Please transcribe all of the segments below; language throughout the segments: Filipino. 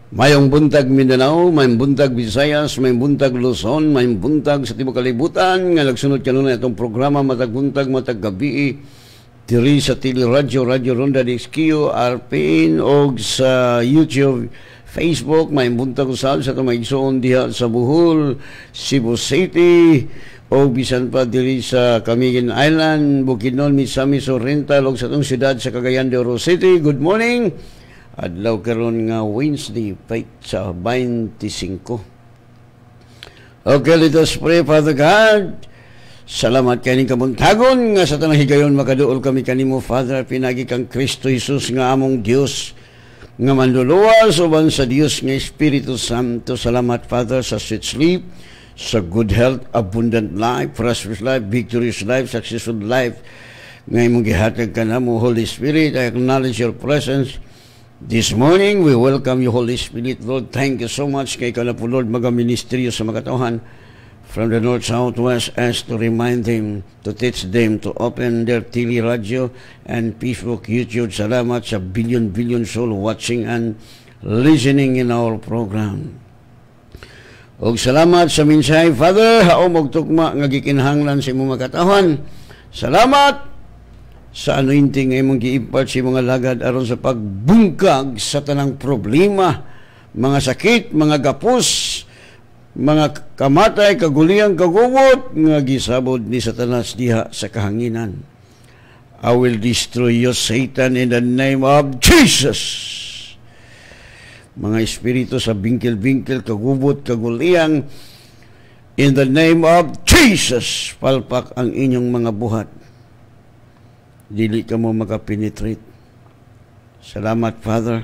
Mayong buntag Mindanao, mayong buntag Visayas, mayong buntag Luzon, mayong buntag sa tibuok kalibutan nga nagsunod kanuna itong programa matag buntag matag gabi diri sa Teleradyo, Radio Ronda DXQ, RPN o sa YouTube, Facebook. Mayong buntag usab sa itong maigsoon diha sa Bohol, Cebu City o bisan pa diri sa Camiguin Island, Bukidnon, Misamis Oriental o sa itong siyudad sa Cagayan de Oro City. Good morning. Adlaw karon nga Wednesday, sa 25. Okay, let us pray. Father God, salamat kaning kabuntagon nga sa tanang higayon makaduol kami kanimo, Father. Pinagi kang Kristo Jesus nga among Dios nga manluluwas uban sa Dios nga Espiritu Santo. Salamat, Father, sa sweet sleep, sa good health, abundant life, prosperous life, victorious life, successful life nga imong gihatag kanamo, Holy Spirit. I acknowledge your presence this morning. We welcome you, Holy Spirit, Lord. Thank you so much kay kana po, Lord, magaministeryo sa makatauhan from the north, south, west, as to remind them, to teach them, to open their Teleradyo and Facebook, YouTube. Salamat sa billion soul watching and listening in our program. Og salamat sa minsay, Father, haom og tugma nga gikinahanglan sa imong makatauhan. Salamat sa anointing ay mong gi-impart sa mga lagad aron sa pagbungkag sa tanang problema, mga sakit, mga gapos, mga kamatay, kaguliyang, kagubot nga gisabod ni Satanas diha sa kahanginan. I will destroy you, Satan, in the name of Jesus. Mga espiritu sa bingkil-bingkil, kagubot, kaguliyang, in the name of Jesus, palpak ang inyong mga buhat. Dili ka mo makapenetrate. Salamat, Father,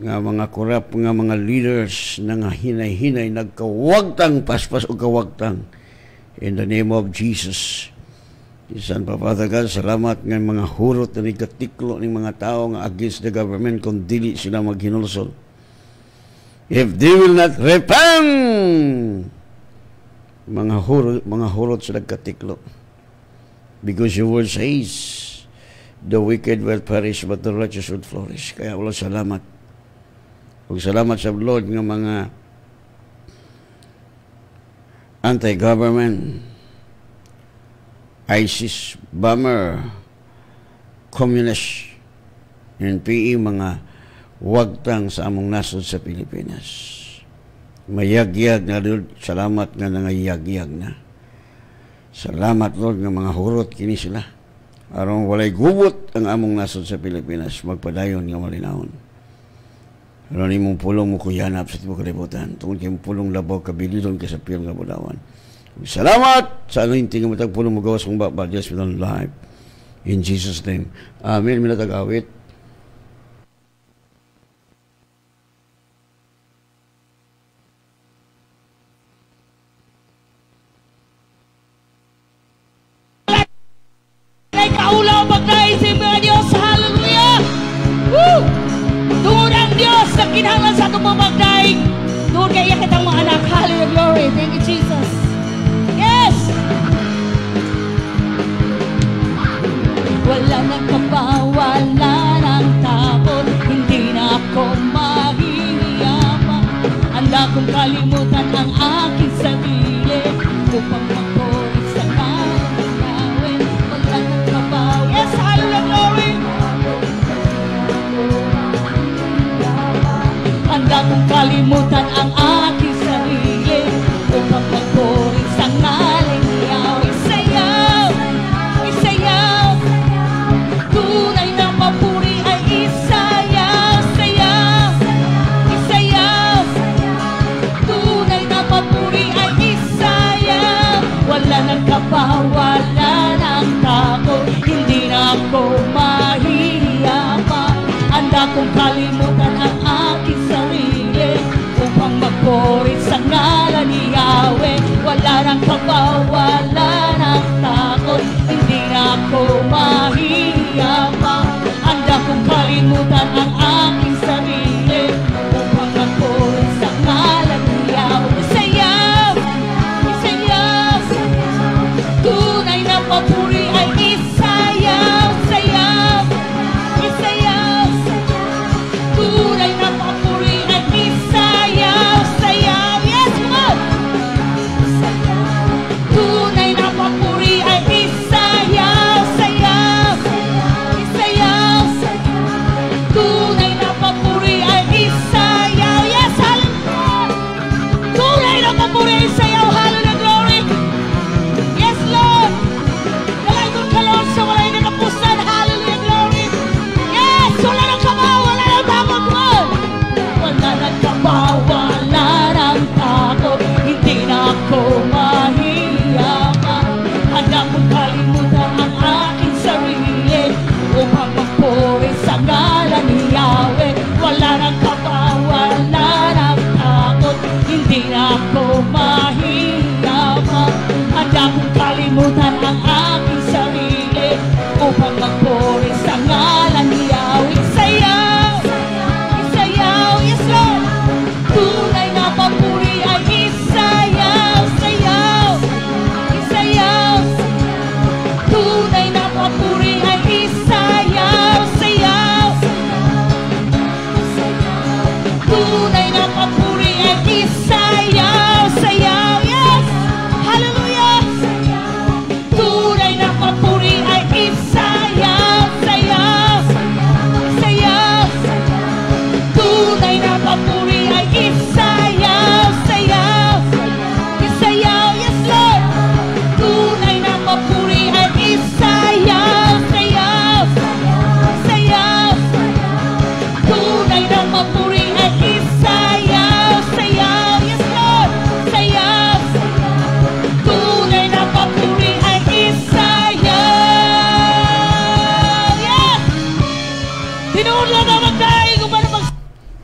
nga mga korap, nga mga leaders na nga hinay-hinay, nagkawagtang, paspas o kawagtang. In the name of Jesus. Isan pa, Father God, salamat nga mga hurot na nagatiklo ng mga tao nga against the government kung dili sila maghinulsol. If they will not repent, mga hurot sila nagkatiklo. Because your word says, the wicked will perish, but the righteous will flourish. Kaya ulo salamat. Ug salamat sa Lord nga mga anti-government, ISIS, bomber, communist, NPE, mga wagtang sa among nasod sa Pilipinas. Mayagyag na Lord, salamat nga nangayagyag na. Salamat, Lord, nga mga hurot kini sila. Aron walay gubot ang among nasod sa Pilipinas, magpadayon nga malinawon. Aron imong pulong mo kuyanap sa tibuok kalibutan, tungod kay pulong labaw kabilidon kay sa piyong nga budawan. Salamat sa anointing nga matag pulong mo gawas kong babal, just with life. In Jesus' name. Amen. Minatag awit. Kaulaw magkaisip mga Diyos. Hallelujah! Woo! Tungod ang Diyos sa kinahanglan sa itong pamagdaig. Tungod kay iyakit ang mga anak. Hallelujah, glory. Thank you, Jesus. Yes! Wala nang kapawala ng takot. Hindi na ako mahihiyama. Handa kong kalimutan ang aking sarili upang makorit sa kawin. Wala nang kapaw. Yes, hallelujah, glory. Handa kong kalimutan ang aking sarili upang makorit sa ngaling niyaw. Isayaw, isayaw, tunay na papuri ay isayaw. Sayaw, isayaw, tunay na papuri ay isayaw. Wala nang kapawala ng takot, hindi na ako mahihiyama. Handa kong kalimutan ang aking sarili upang magkorit sa ngalan ni Yahweh. Wala nang kapawala ng takot, hindi na ako mahihiyama. Handa kong kalimutan ang aking sarili upang magkorit sa ngalan ni Yahweh. Sayaw, isayaw, tunay na papuri ay isayaw. Sayaw, isayaw,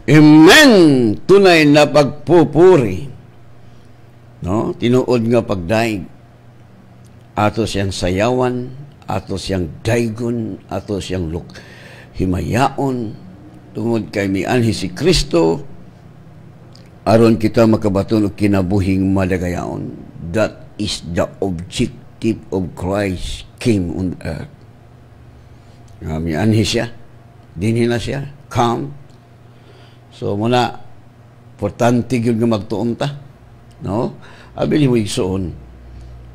Amen! Tunay na pagpupuri. No? Tinuod nga pagdaig. Ato siyang sayawan, ato siyang daigon, ato siyang himayaon, tungod kay mianhi si Kristo, aron kita makabaton og kinabuhing madagayaon. That is the objective of Christ came on earth. Mianhi siya, dinhi na siya, come. So muna, importante yun nga magtuon ta. No? Abili mo igsoon,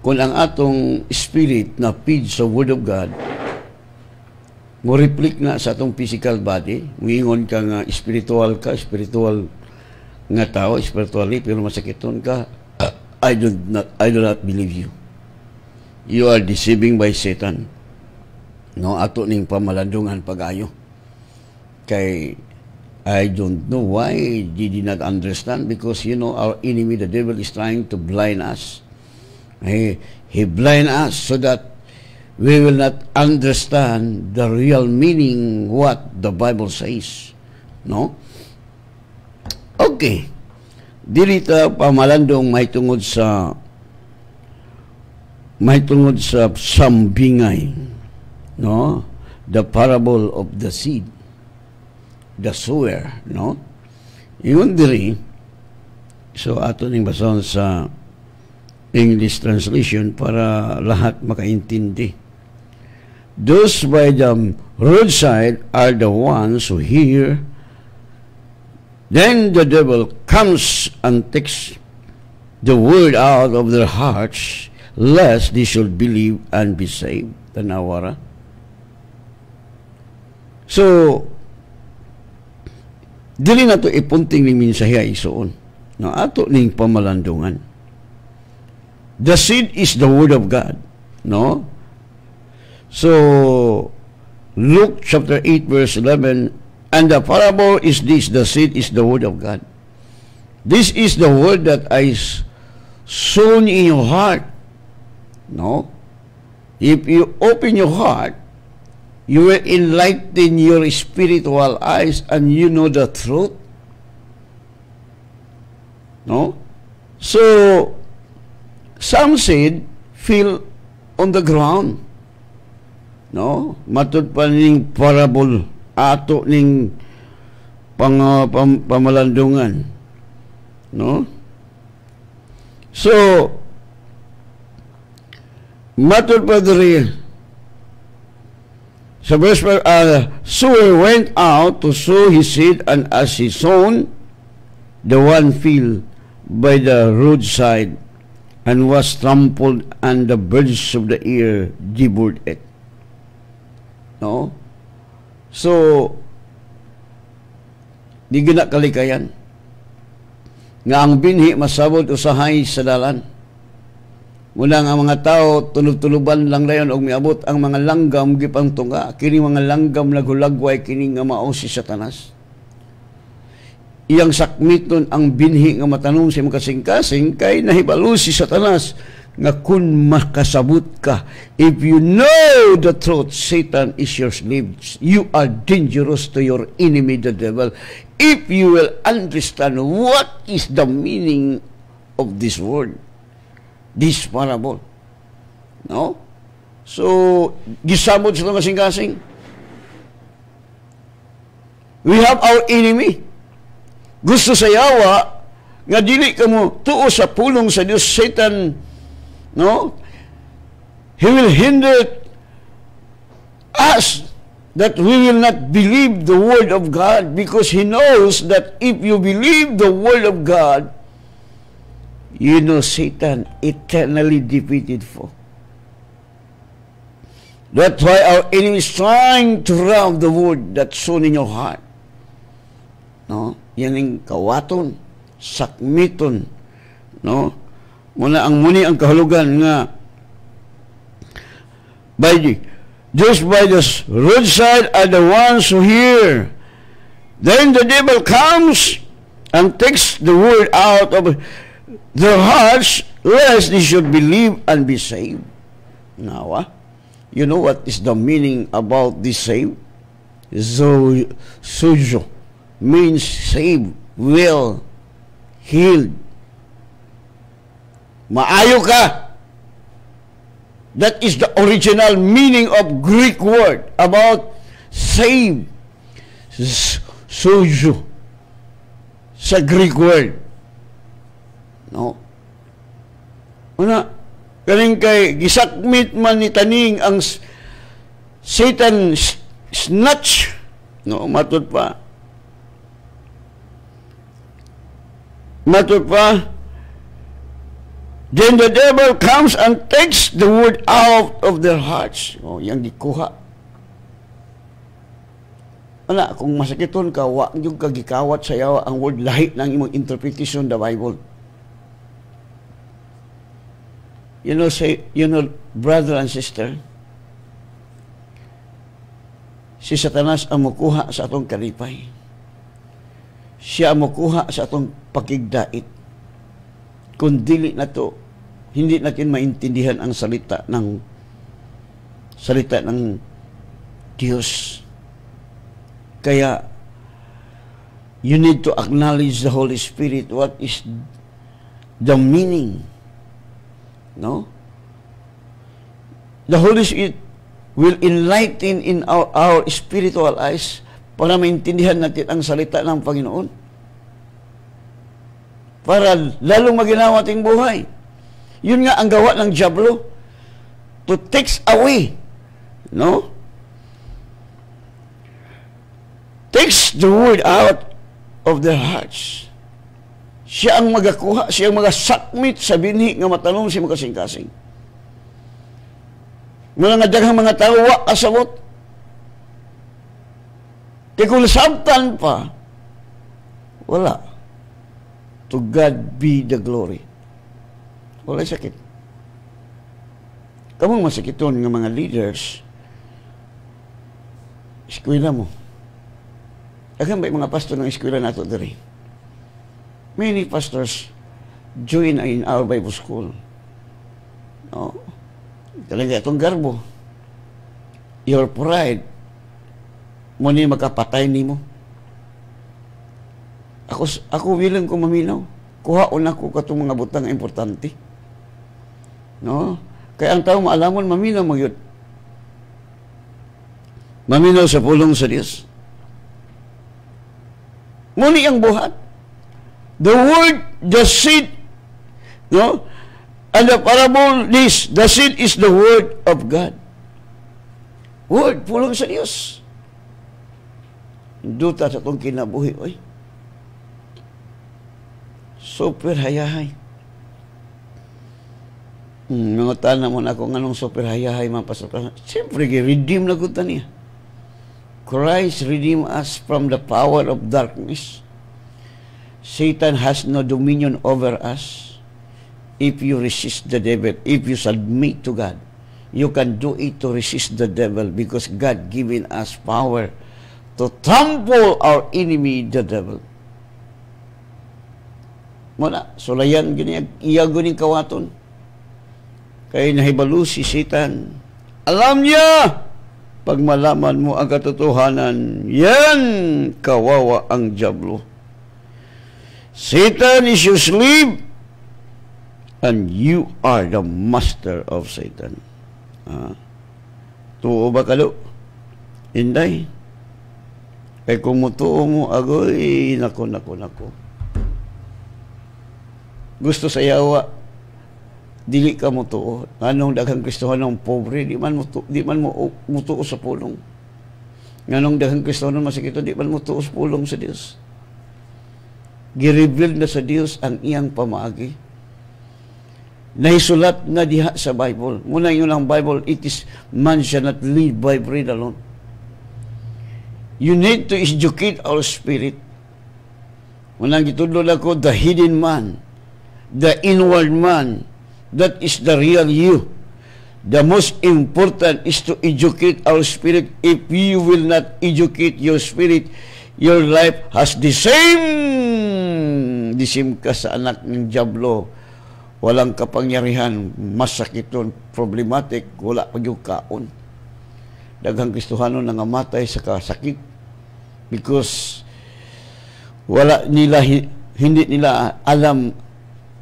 kung ang atong spirit na feed sa Word of God, mo reflect na sa atong physical body, muingon ka nga spiritual nga tao, spiritually, pero masakiton ka, I do not believe you. You are deceiving by Satan. No, ato ning pamalandungan pag-ayo. Kay I don't know why they did not understand, because our enemy, the devil, is trying to blind us. He blind us so that we will not understand the real meaning what the Bible says. No? Okay. Dili ta pamalandong may tungod sa sambingay. No? The parable of the seed. The sower. No? Yun diri. So ato ning bason sa English translation para lahat makaintindi. Those by the roadside are the ones who hear. Then the devil comes and takes the word out of their hearts, lest they should believe and be saved. Tanawara. So, dili na to ipunting ning mensahe isuon. No, ato ning pamalandungan. The seed is the Word of God. No? So, Luke chapter 8 verse 11, and the parable is this, the seed is the Word of God. This is the Word that I sown in your heart. No? If you open your heart, you will enlighten your spiritual eyes and you know the truth. No? So, some seed fell on the ground. No? Matud pa ning parable ato ning pamalandungan. No? So, matud pa diri sa verse, sower went out to sow his seed, and as he sown, the one fell by the roadside and was trampled, and the birds of the air devoured it. No? So, di gina kalikayan nga ang binhi masabot usahay sa dalan. Muna nga mga tao tulog-tuluban lang dayon og miabot ang mga langgam gipang tunga. Kini mga langgam nagulagway kini nga mao si Satanas. Iyang sakmiton ang binhi nga matanong sa mga kasing-kasing kay nahibalo si Satanas nga kun makasabot ka, if you know the truth, Satan is your slave. You are dangerous to your enemy, the devil. If you will understand what is the meaning of this word, this parable. No? So, gisabot sa kasing-kasing. We have our enemy. Gusto sa yawa nga dili ka mo tuo sa pulong sa Dios, Satan, no? He will hinder us that we will not believe the word of God, because he knows that if you believe the word of God, you know Satan eternally defeated for. That's why our enemy is trying to rob the word that's sown in your heart. No? Yan ang kawaton, sakmiton, no? Muna ang kahulugan nga just by the roadside are the ones who hear. Then the devil comes and takes the word out of their hearts, lest they should believe and be saved. Now, you know what is the meaning about this saved? Sojo. means saved, well, healed. Maayo ka. That is the original meaning of Greek word about save. Sozo. Sa Greek word. No? Una, kaning kay gisakmit man ni taning ang Satan snatch. No, matod pa. Then the devil comes and takes the word out of their hearts. Oh, yang gikuha. Ana, kung masakiton ka, wa yung kagikawat sa yawa ang word, lahi ng imong interpretation the Bible. You know, brother and sister, si Satanas ang mukuha sa atong kalipay. Siya ang mukuha sa atong pakigdait. Kung dili na to, hindi natin maintindihan ang salita ng Diyos. Kaya, you need to acknowledge the Holy Spirit. What is the meaning? No? The Holy Spirit will enlighten in our spiritual eyes para maintindihan natin ang salita ng Panginoon. Para lalong maginawa ating buhay. Yun nga ang gawa ng diablo. To take away. No? Takes the word out of their hearts. Siya ang magakuha, siya ang magasakmit sa binhi nga matanong si makasing-kasing. Mula nga daghang mga tao, wa kasabot. Kaya kung nasabtan pa, wala. To God be the glory. Wala sakit. Kamong masakiton nga mga leaders, eskwela mo. Agang ba mga pastor ng eskwela nato diri? Many pastors join in our Bible school. No? Talaga itong garbo. Your pride, mo ni makapatay ni mo. Ako willing ko maminaw. Kuhaon ako katong mga butang importante. No? Kaya ang tao maalamon, maminaw magyud. Maminaw sa pulong sa Diyos. Muni ang buhat. The word, the seed, no? And the parable is, the seed is the word of God. Word, pulong sa Diyos. Duta sa itong kinabuhi, oy. Super hayahay. Mga tanan mo na ako nganong super hayahay mga pastor. Siyempre, redeem na gud niya. Christ redeemed us from the power of darkness. Satan has no dominion over us. If you resist the devil, if you submit to God, you can do it to resist the devil because God given us power to trample our enemy, the devil. Muna, sulayan gini, iya guning kawaton. Kaya nahibalo si Satan. Alam niya, pag malaman mo ang katotohanan, yan kawawa ang diablo. Satan is your slave and you are the master of Satan. Tuo ba kalo? Inday. Kaya kung mutuo mo, agoy, nako. Gusto sa yawa, dili ka mutuo. Anong daghang Kristohanong pobre, di man mo mutuo sa pulong. Anong daghang Kristohanong masikito, di man mutuo sa pulong sa Dios. Gireveal na sa Dios ang iyang pamaagi. Nahisulat na diha sa Bible. Muna yun ang Bible, it is man shall not live by bread alone. You need to educate our spirit. Munang gitudlod ako, the hidden man, the inward man, that is the real you. The most important is to educate our spirit. If you will not educate your spirit, your life has the same ka sa anak ng diablo. Walang kapangyarihan, masakiton, problematic, wala pa yung kaon. Daghang Kristohano nangamatay sa kasakit because hindi nila alam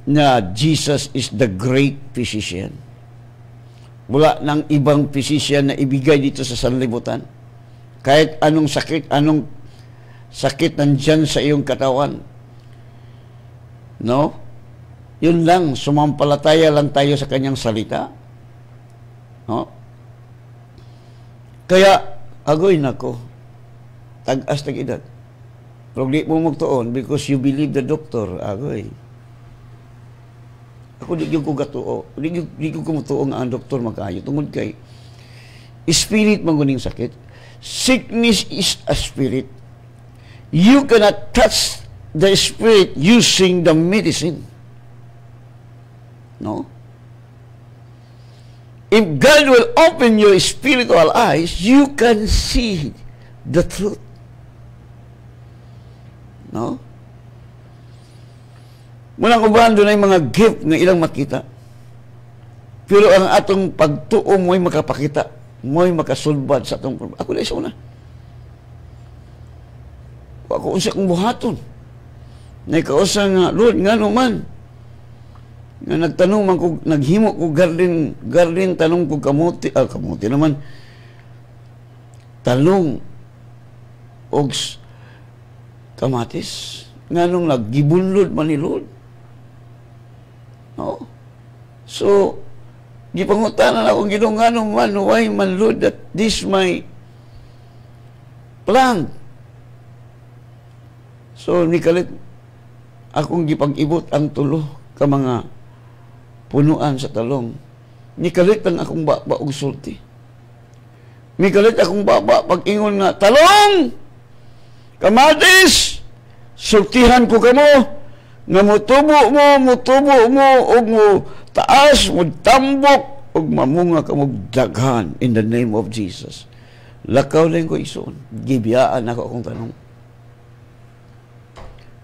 na Jesus is the great physician. Wala nang ibang physician na ibigay dito sa sanlibutan. Kahit anong sakit nandyan sa iyong katawan. No? Yun lang, sumampalataya lang tayo sa kanyang salita. No? Kaya, agoy nako, tag-as tag-edad. Pero di mo magtuon because you believe the doctor, agoy. Ako di ko gatuo. Di ko kumutuo nga ang doktor magkaayo. Tungod kay, spirit maguning sakit. Sickness is a spirit. You cannot touch the spirit using the medicine. No? If God will open your spiritual eyes, you can see the truth. No? Munang ubahan doon ay mga gift nga ilang makita. Pero ang atong pagtuo mo'y makapakita, mo'y makasulbad sa atong problema. Ako na isa una. Ako unsa kong buhaton. Naikausa nga, Lord, nga naman. Nga nagtanong man ko, naghimo ko garden, tanong ko kamuti naman. Talong og kamatis. Nga nung naggibunlod man ni Lord. No? So, gipangutanan akong ginunganong man, why man Lord that this my plant. So, nikalit akong gipag-ibot ang tulo ka mga punuan sa talong. Nikalit ang akong baba og sulti. Nikalit akong baba pag-ingon nga, talong! Kamatis! Sultihan ko kamo nga mutubo mo og mo taas mo tambok og mamunga ka mo daghan in the name of Jesus. Lakaw lang ko ison. Gibiyaan ako akong tanong.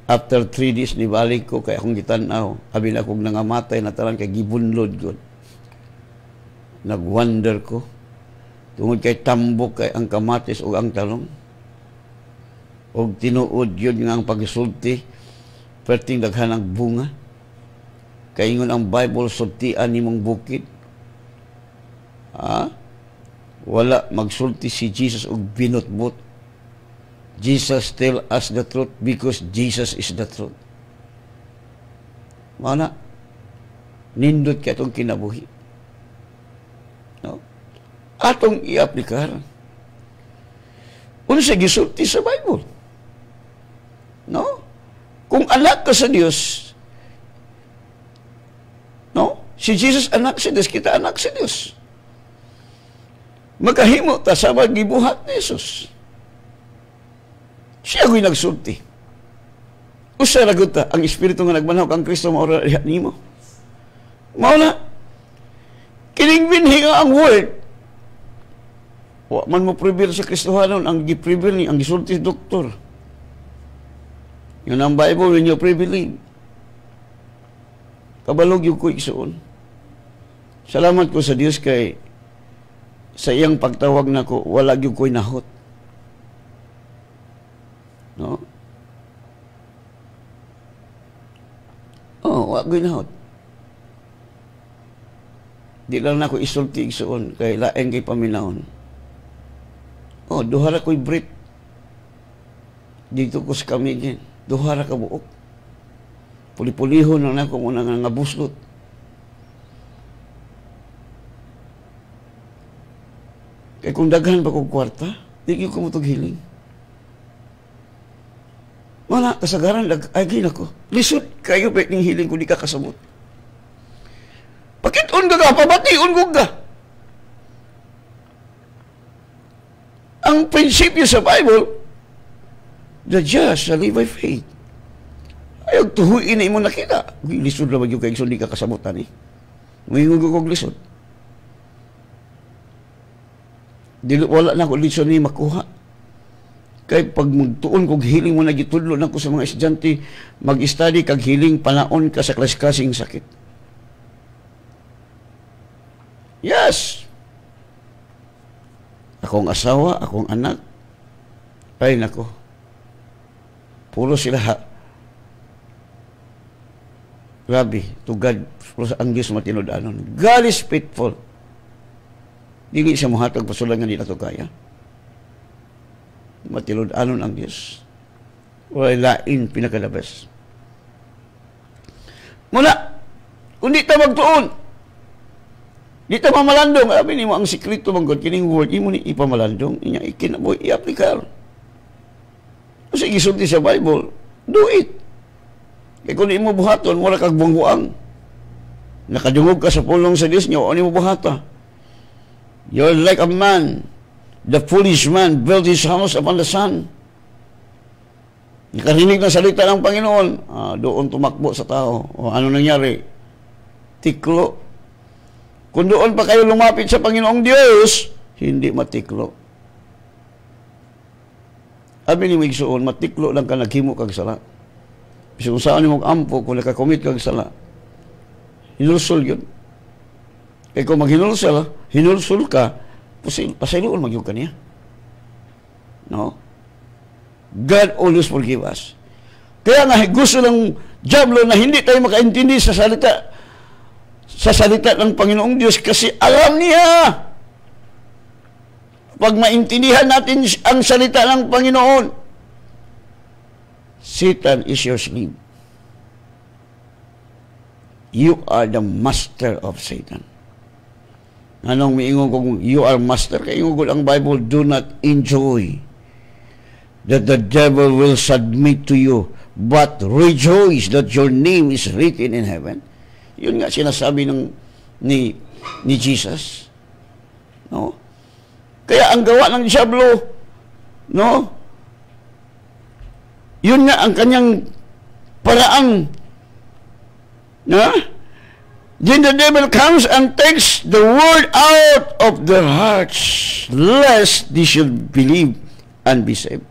After 3 days nibalik ko kay akong gitanaw, abi na akong nangamatay na taran kay gibunlod gud. Nagwonder ko tungod kay tambok kay ang kamatis ug ang talong. Og tinuod yun nga ang pagsulti, perting daghan ang bunga. Kaingon ang Bible, sultian nimong bukid. Wala magsulti si Jesus og binutbot. Jesus tell us the truth because Jesus is the truth. Mana? Nindot ka itong kinabuhi. No? Atong i-aplikar. Unsa gisulti sa Bible? No? Kung anak ka sa Diyos, no? Si Jesus anak sa Diyos, kita anak sa Diyos. Magkahimo ta sa magibuhat ni Jesus. Siya ko'y nagsulti. Usa ragot ta, ang Espiritu nga nagmanhawk ang Kristo maura nimo. Mauna, kining binhi nga ang word. Wa man mo prevail sa Kristohanon, ang gi-prevail ni ang gisulti doktor. Yun ang Bible, when you believe. Kabalog yung ko isuon. Salamat ko sa Diyos kay sa iyang pagtawag na ko, wala yung ko'y nahot. No? Wala ko'y nahot. Di lang na ko isulti isuon, kay laeng kay paminahon. Duhara ko'y breath. Dito ko sa kami din. Duhara ka buok. Puli-pulihon na ako muna nga buslot. Kaya kung daghan pa kong kwarta, di ko mo itong hiling. Wala, kasagaran, agin ako. Lisod, kayo pa yung hiling ko, di ka kasabot. Pakit-on ka ka, pabati-on ko ka. Ang prinsipyo sa Bible, the just shall live by faith. Ayaw, tuhuin na imo nakita. Lisod na yung kaigson, di ka kasabutan eh. Mayingon ko kong lisod. Wala na ako lisod ni makuha. Kaya pag magtuon kong hiling mo na gitudlo na ko sa mga estudyante, mag-study kag hiling, panaon ka sa klas-klasing sakit. Yes! Akong asawa, akong anak, ay nako, Puro sila grabe, to God, ang Diyos matinud-anon. God is faithful. Dili siya muhatag pasulan nga di na to kaya. Matinud-anon ang Diyos. Wala lain pinakalabas. Muna, kung di ta magtuon, di ta mamalandong, sabi ni mo, ang sikrito mong God, kining word, imo ni ipamalandong, inya ikinaboy, i-aplikar. Kasi gisulti sa Bible, do it. Kaya kung di mo buhaton, wala kag buang-buang. Nakadungog ka sa pulong sa Diyos niyo, ano mo buhata? You're like a man. The foolish man built his house upon the sand. Nakarinig ng salita ng Panginoon, doon tumakbo sa tao. O ano nangyari? Tiklo. Kung doon pa kayo lumapit sa Panginoong Diyos, hindi matiklo. Abi ni Migsoon, matiklo lang ka naghimo kag sala. Kasi kung saan mo ampo, kung nakakomit kag sala, hinulsol yun. Kaya kung hinulsol ka, pasayloon magyug ka niya. No? God always forgive us. Kaya nga gusto ng diablo na hindi tayo makaintindi sa salita ng Panginoong Diyos kasi alam niya pag maintindihan natin ang salita ng Panginoon, Satan is your slave. You are the master of Satan. Anong miingon kung you are master? Kaya ingugol ang Bible, do not enjoy that the devil will submit to you, but rejoice that your name is written in heaven. Yun nga sinasabi ni Jesus. No? Kaya ang gawa ng diablo, no? Yun nga ang kanyang paraan. No? Then the devil comes and takes the word out of their hearts, lest they should believe and be saved.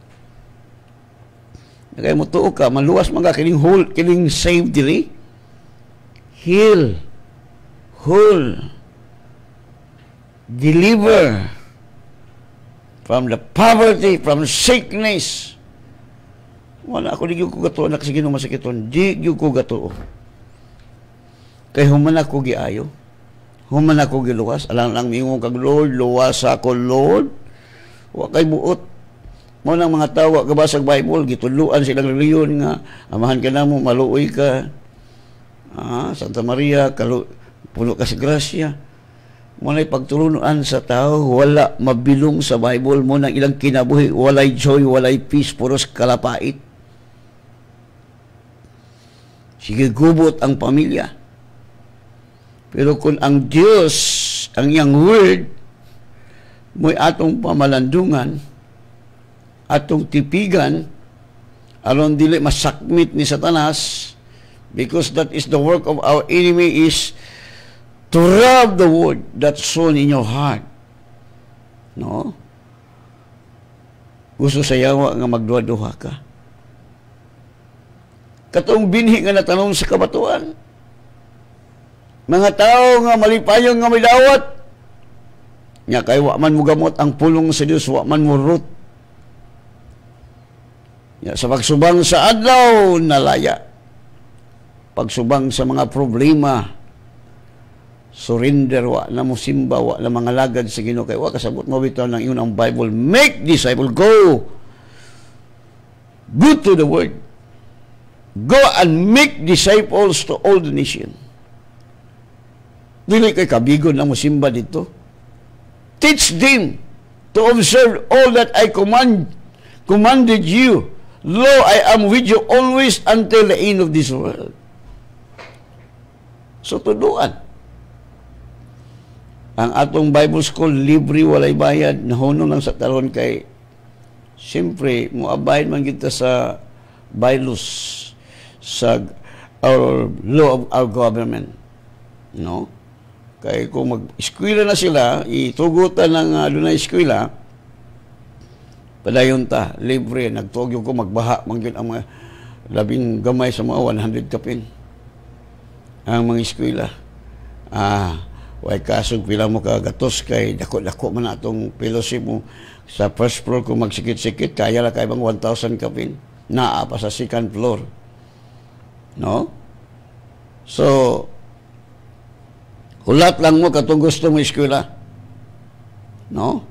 Kaya mo tuo ka, maluwas mga kining saved dili. Heal, whole, deliver from the poverty, from sickness. Wala ako, di ko gato, anak sige nung masakiton, di ko gato. Kaya human ako giayo, human ako giluwas, alang lang mingong kag Lord, luwas ako Lord, wa kay buot. Mo nang mga tawa kabasag Bible, gituluan silang reliyon nga, amahan ka na mo, maluoy ka, Santa Maria, puno ka sa grasya. Mo na'y pagtulunan sa tao, wala mabilong sa Bible, mo nang ilang kinabuhi, walay joy, walay peace, puros kalapait. Sige, gubot ang pamilya. Pero kung ang Diyos, ang iyang word, mo'y atong pamalandungan, atong tipigan, aron dili masakmit ni Satanas, because that is the work of our enemy, is to rob the word that's sown in your heart. No? Gusto sayawa nga magduha-duha ka. Katong binhi nga natanong sa kabatuan, mga tao nga malipayong nga may dawat, nga kay wa man mo gamot ang pulong sa Dios, wa man mo root. Sa pagsubang sa adlaw, nalaya. Pagsubang sa mga problema, surrender, wa na mo simba, wa na mga lagad sa Ginoo, kay wa kasabot mo bitaw ng iyon ang Bible. Make disciple, go to the word. Go and make disciples to all the nation. Dili kay kabigon na mo simba dito. Teach them to observe all that I commanded you. Lo, I am with you always until the end of this world. So, tuduan. Ang atong Bible School, libre, walay bayad, nahunong lang sa taron kay, siyempre, muabayin man kita sa bylaws, sa our law of our government. No? Kaya kung mag-eskwela na sila, itugutan ng doon na eskwela, padayon ta, libre, nagtugyo ko, magbaha, mangyun ang mga labing gamay sa mga 100 kapin. Ang mga eskwela. Way kasog, pila mo kagatos kay dako-dako man atong fellowship mo. Sa first floor, kung magsikit-sikit, kaya lang kayo bang 1,000 kapin. Naa pa sa second floor. No? So, hulat lang mo katong gusto mo eskwela. No?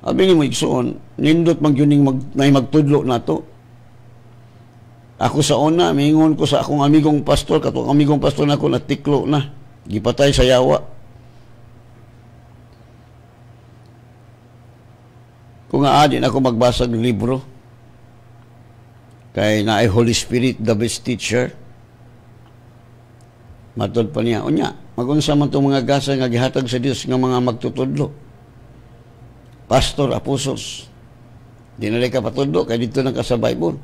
Abi ni mo igsuon, nindot magyuning magtudlo na to. Ako sa una, mingon ko sa akong amigong pastor, katong amigong pastor na ako natiklo na. Gipatay sa yawa. Kung aadin ako magbasa ng libro, kay naay Holy Spirit, the best teacher, matod pa niya, unya, magunsa man itong mga gasa nga gihatag sa Dios nga mga magtutudlo. Pastor, apostles, di na ka patudlo, kay dito na ka sa Bible.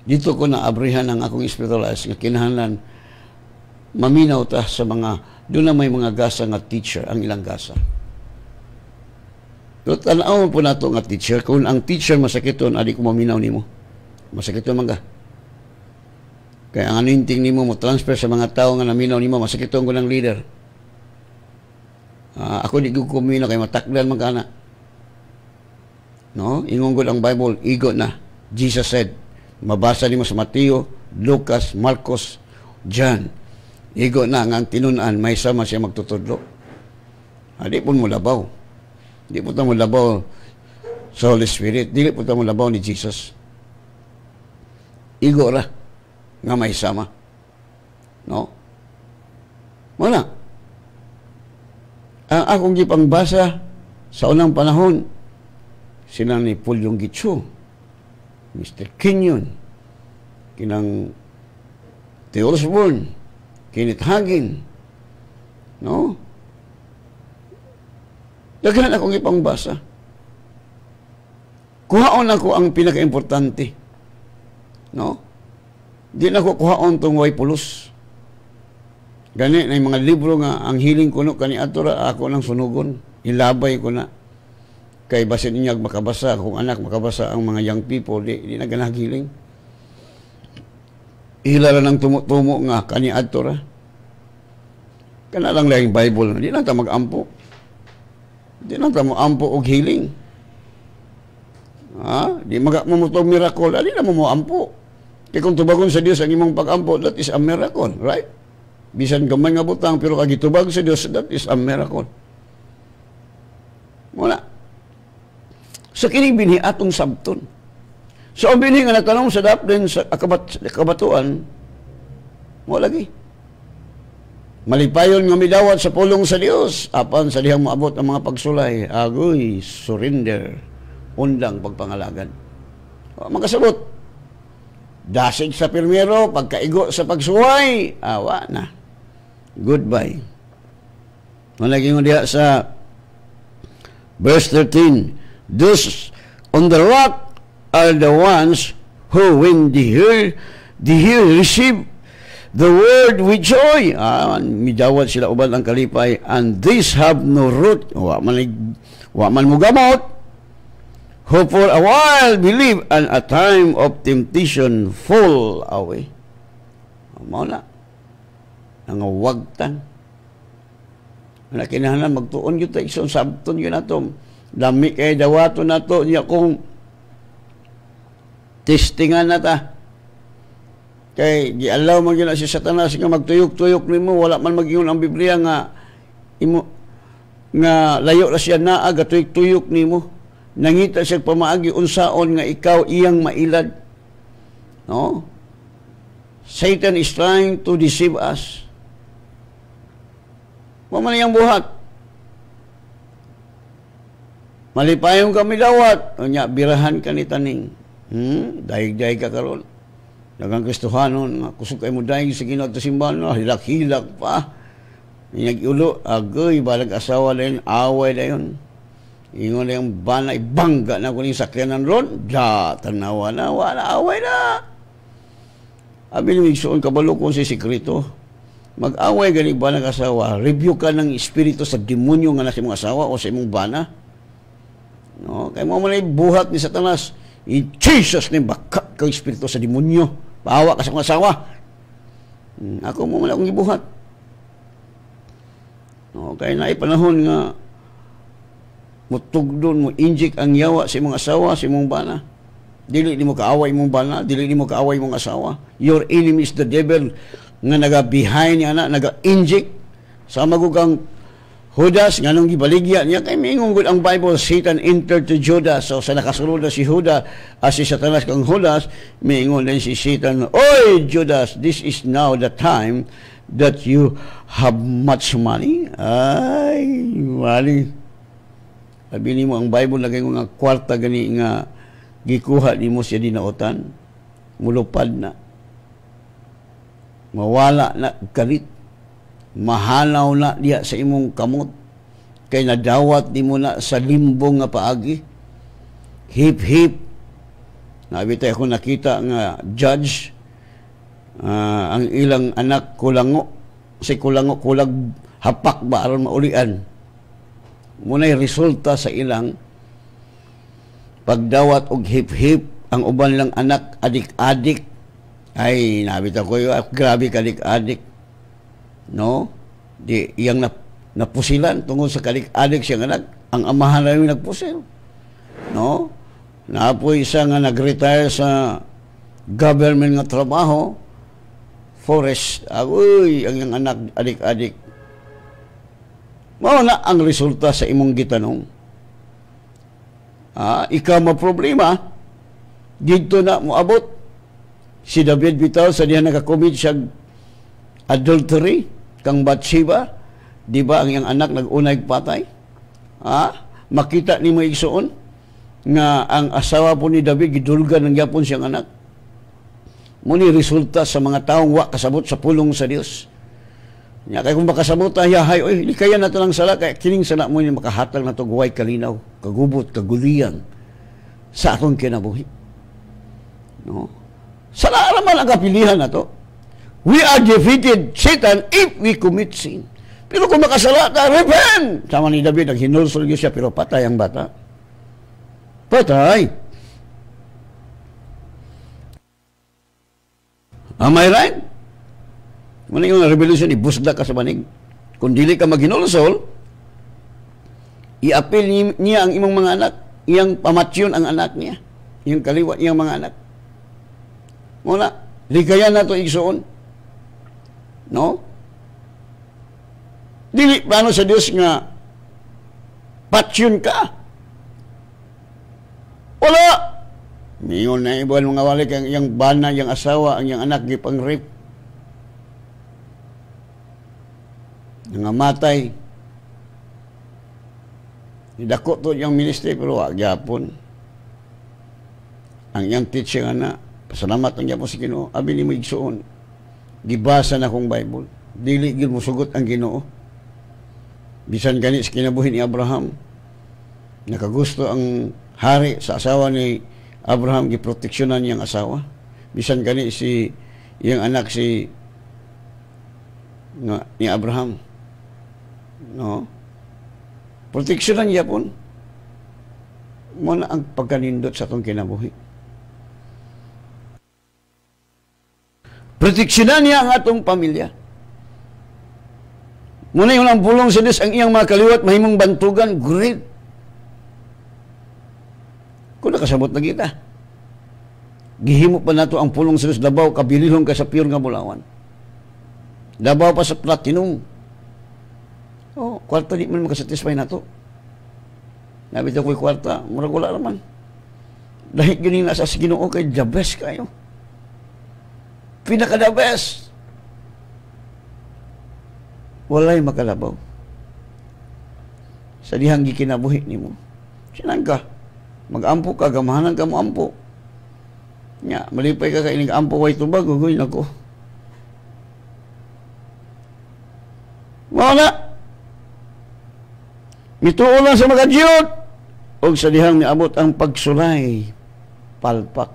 Dito ko naabrihan ang akong spiritual eyes nga kinahanglan maminaw ta sa mga, doon na may mga gasa nga teacher, ang ilang gasa. Pero tanaw po na ito nga teacher, kung ang teacher masakiton, adi ko maminaw ni mo. Masakiton man ka. Kaya ang anointing ni mo, transfer sa mga tao nga naminaw ni mo, masakiton ko ng leader. Ako di ko kuminaw, kaya matakdan man ka na. No? Ingon ko ang Bible, igo na. Jesus said, mabasa ni mo sa Mateo, Lucas, Marcos, John. Igo na nga ang tinunan, may sama siya magtutudlo. Di po mo labaw. Di po mo labaw sa Holy Spirit. Di po mo labaw ni Jesus. Igo ra nga may sama. No? Wala. Ang akong gipangbasa sa unang panahon, sila ni Paul Yonggi-Cho, Mr. Kenyon, kinang Theo Osborne, Kenneth Hagin, no? Daghan akong ipangbasa. Kuhaon ako ang pinaka-importante. No? Di na ko kuhaon itong way pulos. Gani na yung mga libro nga, ang hiling ko no, kani atura, ako nang sunugon. Ilabay ko na. Kay basin niya makabasa, kung anak makabasa ang mga young people, di na ganaghiling. Ihila ng tumo nga, kani atura. Kana lang lang yung Bible, di na ta mag-ampo. Di na ta mo-ampo og healing. Di magamumutong miracle, di na mo ampo. Kaya kung tubagon sa Diyos ang imong pag-ampo, that is a miracle, right? Bisan gamay nga butang, pero kagitubag sa Diyos, that is a miracle. Wala. Sa kining binhi atong sabton. So ang binhi nga natanong sa daplin sa kabatuan, wala lagi. Malipayon nga midawat sa pulong sa Dios, apan sa dihang maabot ang mga pagsulay, agoy, surrender, undang pagpangalagan. Makasabot. Dasig sa pirmero, pagkaigo sa pagsuway, awa na. Goodbye. Malaging mo diha sa verse 13, those on the rock are the ones who, when they hear, receive the word with joy. Midawat sila uban ang kalipay, and these have no root. Wa man mugamot. Who for a while believe, and a time of temptation fall away. Mao na. Ang wagtan. Wala kinahanglan magtuon gyud ta ison sabton gyud nato. Dami kay dawato nato niya kung testingan na ta. Kay gialaw man gyud si Satanas nga magtuyok-tuyok nimo, wala man mag-ingon ang Biblia nga imo nga layo ra siya naa gatuyok-tuyok nimo. Nangita siya pamaagi unsaon nga ikaw iyang mailad. No? Satan is trying to deceive us. Maman yang buhat. Malipayong kami dawat. Nya birahan ka ni taning. Daig-daig ka karon. Dagang Kristohanon, kusog kay mo daig sa Ginoo at simbahan, hilak-hilak pa. Nag-ulo, agoy, balag asawa dayon, away dayon. Ingon na yung bana, ibangga na kuning sakyanan ron, tanawa na, wala, away na. Abi ni Migsoon, kabalo ko si sikreto. Mag-away galing bana asawa, review ka ng espiritu sa demonyo nga na sa imong asawa o sa imong bana. No? Kaya mo man buhat ni Satanas, in Jesus name, baka ka espiritu sa demonyo, pahawa ka sa imong asawa. Ako mo man akong gibuhat. No? Kaya na panahon nga, mutugdon mo injik ang yawa sa imong asawa, sa imong bana. Dili nimo kaaway mong bana, dili nimo kaaway mong asawa. Your enemy is the devil nga naga-behind niya na, naga-inject sa magugang Judas, nga nung gibaligya niya, kay mingon gud ang Bible, Satan entered to Judas. So sa nakasulod na si Judas, si Satanas kang Judas, mingon din si Satan, "Oy Judas, this is now the time that you have much money." Ay, money. Sabi ni mo, ang Bible lagay nga kwarta gani nga gikuha ni mo siya dinautan, mulupad na. Mawala na kalit. Mahalaw na diya sa imong kamot. Kay nadawat di mo na sa limbong nga paagi. Hip-hip. Nabitay ako nakita nga judge, ang ilang anak kulango. Si kulango kulag hapak ba aron maulian. Muna'y resulta sa ilang pagdawat og hip-hip. Ang uban nilang anak adik-adik. Ay, nabitay ko grabe kadik-adik. No? Di iyang napusilan tungod sa kadik-adik siyang anak. Ang amahan na yung nagpusil. No? Naapoy isa nga nag-retire sa government nga trabaho, forest. Uy, ang iyang anak adik-adik. Mao na ang resulta sa imong gitanong. Ikaw ma-problema, dito na moabot. Si David bitaw sa diha nakakomit siya adultery, kang Bathsheba, di ba ang iyang anak nag-unay patay? Makita ni mo igsuon nga ang asawa po ni David gidulgan ng yapon siyang anak. Muni resulta sa mga taong wa kasabot sa pulong sa Dios. Nya kay kung makasabot yahay, oy, di kaya nato lang sala kay kining sala mo ni makahatag nato guway kalinaw, kagubot, kaguliyan sa atong kinabuhi. No? Sala raman ang kapilihan nato. We are defeated Satan if we commit sin. Pero kung makasala ka, repent! Sama ni David, naghinulsol siya, pero patay ang bata. Patay. Am I right? Muna yung revolution, ibusda ka sa banig. Kung dili ka maghinulsol, i-appeal niya ang imong mga anak, iyang pamatsyon ang anak niya, iyang kaliwa iyang mga anak. Muna, ligayan na ito igsuon. No? Dili plano sa Dios nga patsyon ka. Wala. Mingon na ibuan mga walik ang iyang bana, iyang asawa, ang iyang anak gipang-rape. Nangamatay. Idako to yung ministry pero wag gyapon. Ang iyang teacher na pasalamat ang gyapon sa Ginoo. Abi ni mo igsuon. Gibasa na kong Bible. Dili gid mo sugot ang Ginoo. Bisan gani sa kinabuhi ni Abraham. Nakagusto ang hari sa asawa ni Abraham, giproteksyonan niyang asawa. Bisan gani si iyang anak ni Abraham. No? Proteksyonan niya po. Muna ang pagkanindot sa itong kinabuhi. Proteksyonan niya ang atong pamilya. Muna yung ang pulong sa Diyos, ang iyang mga kaliwat, mahimong bantugan, great. Kung nakasabot na kita, gihimo pa nato ang pulong sa Diyos, dabaw, kabilihon ka sa pure nga bulawan. Dabaw pa sa platinum. Kwarta di man makasatisfy na to. Nabit ako'y kwarta, murag wala naman. Dahil ganing nasa Ginoo kay the best kayo. Pinaka the best. Walay makalabaw. Sa dihang gikinabuhi ni mo. Sinan ka? Mag-ampo ka, gamahanan ka mo ampo. Nya, malipay ka kaining ampo way tubag, gugoy nako. Wala. Mituo lang sa mga Diyot. O sa dihang niabot ang pagsulay. Palpak.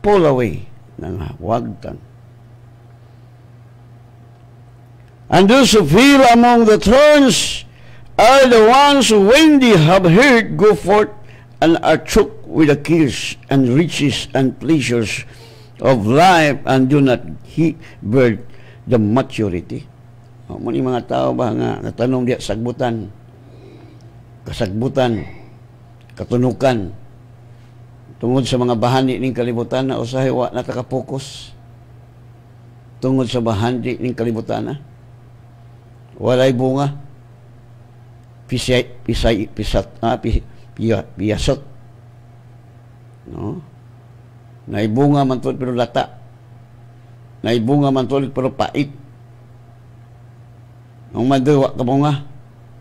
Pull away. Nang wagtan. And those who feel among the thorns are the ones who, when they have heard, go forth and are choked with the cares and riches and pleasures of life and do not heed the maturity. Muna yung mga tao ba nga natanong diya sagbutan, kasagbutan, katunukan, Tungod sa mga bahani ning kalibutan na usahay wa nataka-focus. Tungod sa bahani ning kalibutan na walay bunga. Piyasot. No? Naibunga man tol pero lata. Naibunga man tol pero pait. Ang madawa ka bunga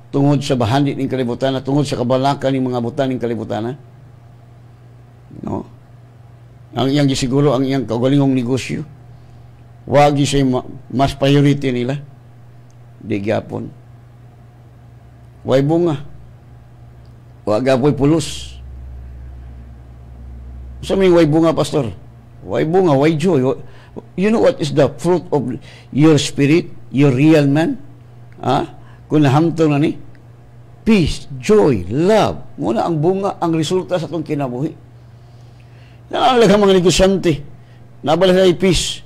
tungod sa bahani ning kalibutan na, tungod sa kabalakan ning mga butan ning kalibutan na. No? Ang iyang gisiguro ang iyang kaugalingong negosyo. Wag siya mas priority nila. Di gyapon. Way bunga. Wag apoy pulos. Sa may way bunga, pastor? Way bunga, way joy. You know what is the fruit of your spirit, your real man? Kung nahamtong na ni? Peace, joy, love. Muna ang bunga, ang resulta sa itong kinabuhi. Nalalag ang mga negosyante. Nabala sa peace.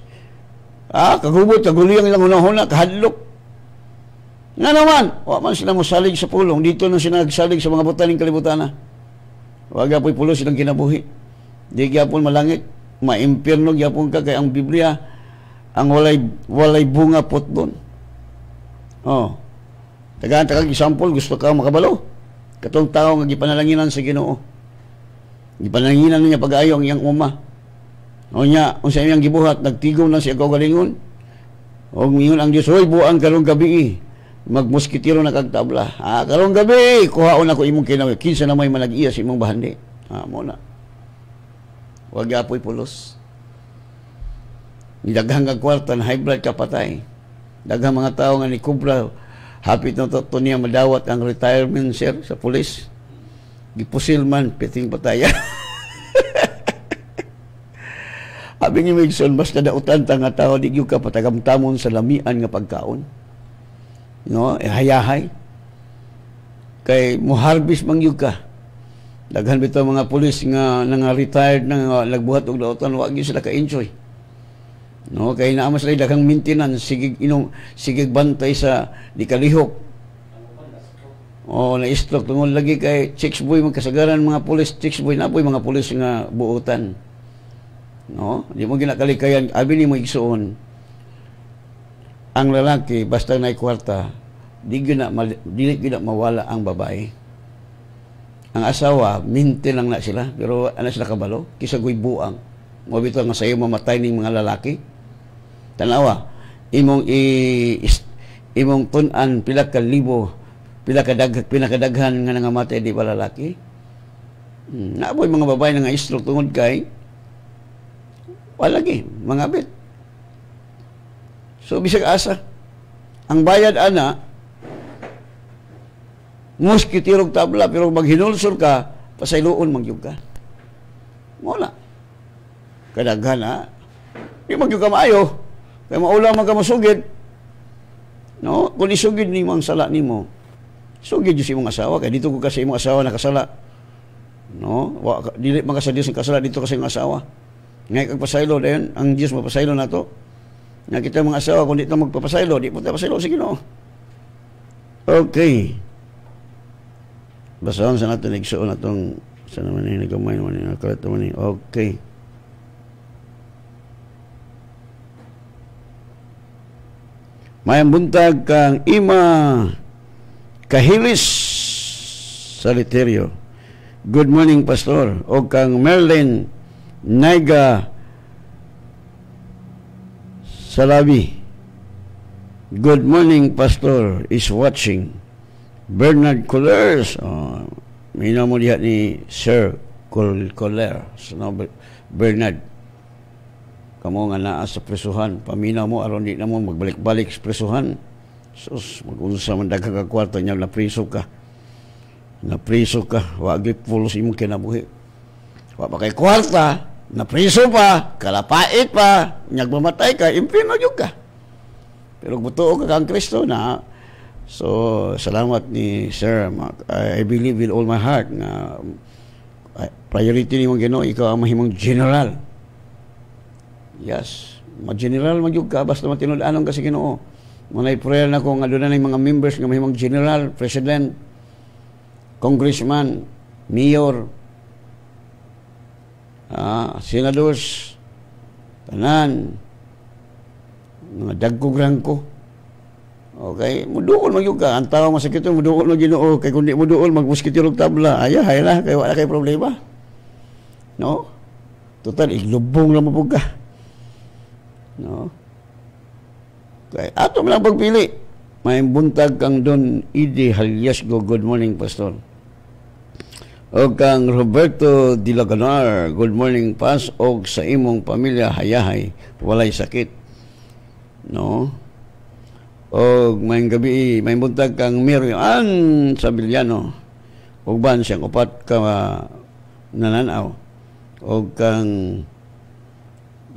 Kagubot, kaguliyang ilang hunahuna, kahadlok. Nga naman, wala man sila masalig sa pulong. Dito na sila nagsalig sa mga butan ng kalibutan na. Wag apoy pulo silang kinabuhi. Di gyapon malangit. Maimpirno gyapon ka kay ang Biblia ang walay bunga pot doon. Tagaan example, gusto ka makabalo. Katong tao nga gipanalanginan sa Ginoo. Gipanalanginan niya pag-ayo ang iyang uma. Unsa iyang gibuhat, nagtigom lang siya kaugalingon. Og mingon ang Dios, "Hoy, buang karong gabi, magmuskitiro na kag tabla. Karong gabi, kuhaon ako imong kinabuhi. Kinsa na may manag-iya sa imong bahandi." Muna. Wag apoy pulos. Daghang kag kwarta na high blood ka patay. Daghang mga tao nga ni kubra hapit na to niya madawat ang retirement sir sa pulis. Gipusil man piting pataya. Abi ni Migson mas kadautan ta nga tao di gyud ka patagamtamon sa lamian nga pagkaon. No, hayahay. Kay muharbis man gyud ka. Daghan bitaw mga pulis nga retired na nagbuhat og dautan wa gyud sila ka-enjoy. No, kay naa mas lay daghang maintenance sigig bantay sa di kalihok. Na stroke tungod lagi kay chicks boy magkasagaran mga pulis, chicks boy na boy mga pulis nga buutan. No, di mo ginakalikayan abi ni mo igsuon. Ang lalaki basta nay kwarta, dili gyud mawala ang babae. Ang asawa, minti lang na sila, pero ano sila kabalo? Kisa guy buang. Mabito nga sa'yo mamatay ng mga lalaki. Tanawa, imong tunan, pila ka libo, pinakadaghan nga nangamatay di ba lalaki? Naaboy mga babae nga istroke tungod kay, wala lagi, mga bit. So, bisag asa. Ang bayad, ana, muskitirog tabla, pero maghinulsor ka, pasayloon magyug ka. Wala. Kadaghan, di magyug ka maayo. Kaya maulang man ka masugid. No? Kung isugid ni mo ang sala ni mo, sugid yung si mong asawa. Kaya dito ko kasi imong asawa nakasala. No? Dili man ka sa Diyos ang kasala, dito kasi yung asawa. Ngay kag pasaylo, dayon, ang Diyos mapasaylo na to. Nga kita mga asawa, kung di ito magpapasaylo, di po tayo pasaylo. Sige, no? Okay. Basahan sa natin, nagsuon na itong, sa naman yung nagamay naman yung nakalat naman yung, okay. Mayang buntag kang Ima Kahilis Saliterio. Good morning, Pastor. O kang Merlin Naiga Salabi. Good morning, Pastor is watching. Bernard Colers. Mina mo diha ni Sir Coler. Bernard. Kamo nga naa sa presuhan. Pamina mo, aron di na mo magbalik-balik sa presuhan. Sus, mag-unsa man daghang ka kwarta niya, napriso ka. Napriso ka. Wag pulos imong kinabuhi. Wa pa kay kwarta, napriso pa, kalapait pa, nyagmamatay ka, impirno jud ka. Pero butuo ka kang Kristo na. So, salamat ni Sir. I believe with all my heart na priority ni mong Ginoo, ikaw ang mahimong general. Yes. Mag-general magyug ka, basta matinud-anon ka sa Ginoo. Muna'y prayer na ko nga doon na mga members nga mahimong general, president, congressman, mayor, senadors, tanan, mga dagko-grangko. Okay, muduol magyuga. Ang tao masakit yung muduol mo Ginoo. Kay kundi muduol, magmuskitirog tabla. Ayahay na, kaya wala kayo problema. No? Total, iglubong lang mabuga. No? Okay, ato lang pagpili. May buntag kang Don Idi Halyasgo. Good morning, Pastor. O kang Roberto Dilaganar. Good morning, Pas. O sa imong pamilya, hayahay. Walay sakit. No? O may gabi, may buntag kang Miriam Sabiliano. O ban siyang upat ka nananaw. O kang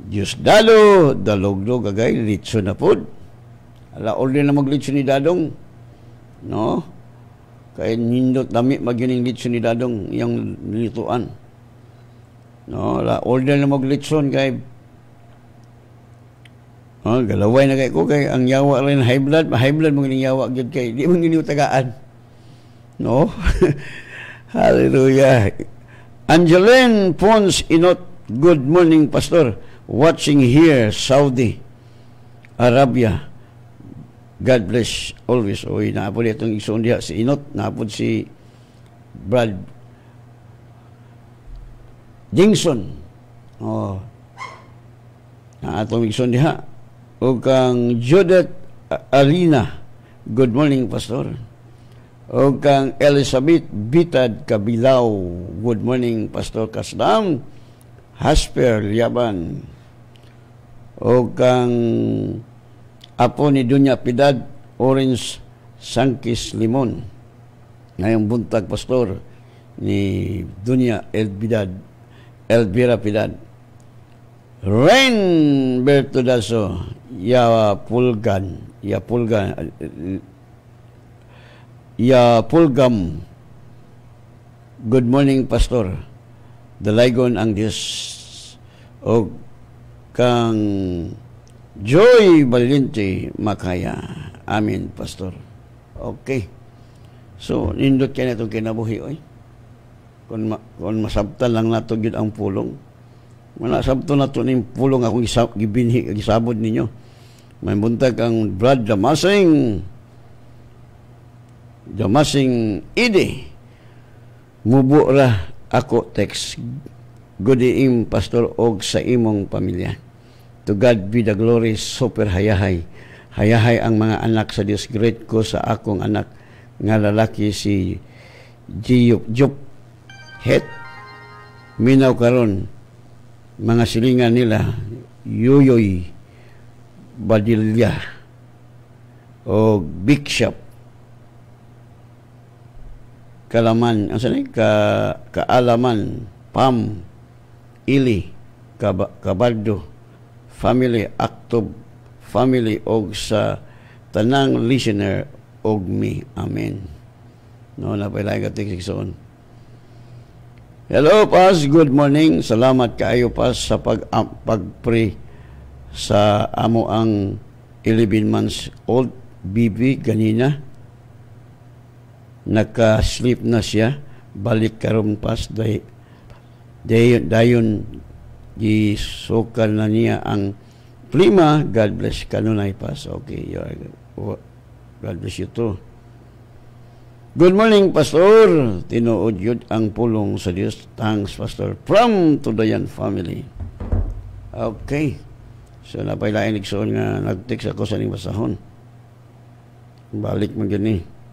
Diosdado, dalogdo gagay, litso na pod. Ala, order na maglitso ni Dadong. No? Kaya nindot dami magyuning litso ni Dadong yung nilituan. No? Ala, order na maglitson kay galaway na kay ko kay ang yawa rin high blood mo gining yawa gyud kay di mo giniw tagaan. No? Hallelujah. Angeline Pons Inot, good morning, Pastor. Watching here, Saudi Arabia. God bless always. Oy, naapod itong igsoon diha si Inot, naapod si Brad Dingson. Naatong igsoon diha. O kang Judith Arina, good morning, Pastor. O kang Elizabeth Bitad Kabilao, good morning, Pastor Kaslam. Hasper Liaban. O kang apo ni Dunya Pidad, Orange Sankis Limon. Ngayong buntag, Pastor, ni Dunya Elvira Pidad. Rain Bertudaso, Ya Pulgam. Good morning, Pastor. Dalaygon ang Diyos. O kang Joy Valiente Makaya. Amen, Pastor. Okay. So, nindot ka na itong kinabuhi, oy. Kung masabtan lang nato yun ang pulong. Wala sabto na ito ng pulong akong gisabod ninyo. May buntag ang Brad Damasing Ide. Mubura ako text. Good evening, Pastor, og sa imong pamilya. To God be the glory, super hayahay. Hayahay ang mga anak sa Dios. Great ko sa akong anak nga lalaki si Jiyop Het. Minaw karon mga silingan nila Yuyoy Badilya o Big Shop Kalaman, Kaalaman, Pam, Ili, Kabardo, family, Actob, family, og sa tanang listener, og me. Amen. No, napilay ka tiksiksoon. Hello, Pas. Good morning. Salamat kaayo, Pas, sa pag-pray sa amo ang 11 months old baby ganina. Naka-sleep na siya. Balik karon, Pas. Dayon gisukal na niya ang plima. God bless kanunay, Pas. Okay. God bless you too. Good morning, Pastor. Tinuod yun ang pulong sa Diyos. Thanks, Pastor. From Tudayan family. Okay. So, napailain nagsoon nga nag-text ako sa ning basahon. Balik mo gani.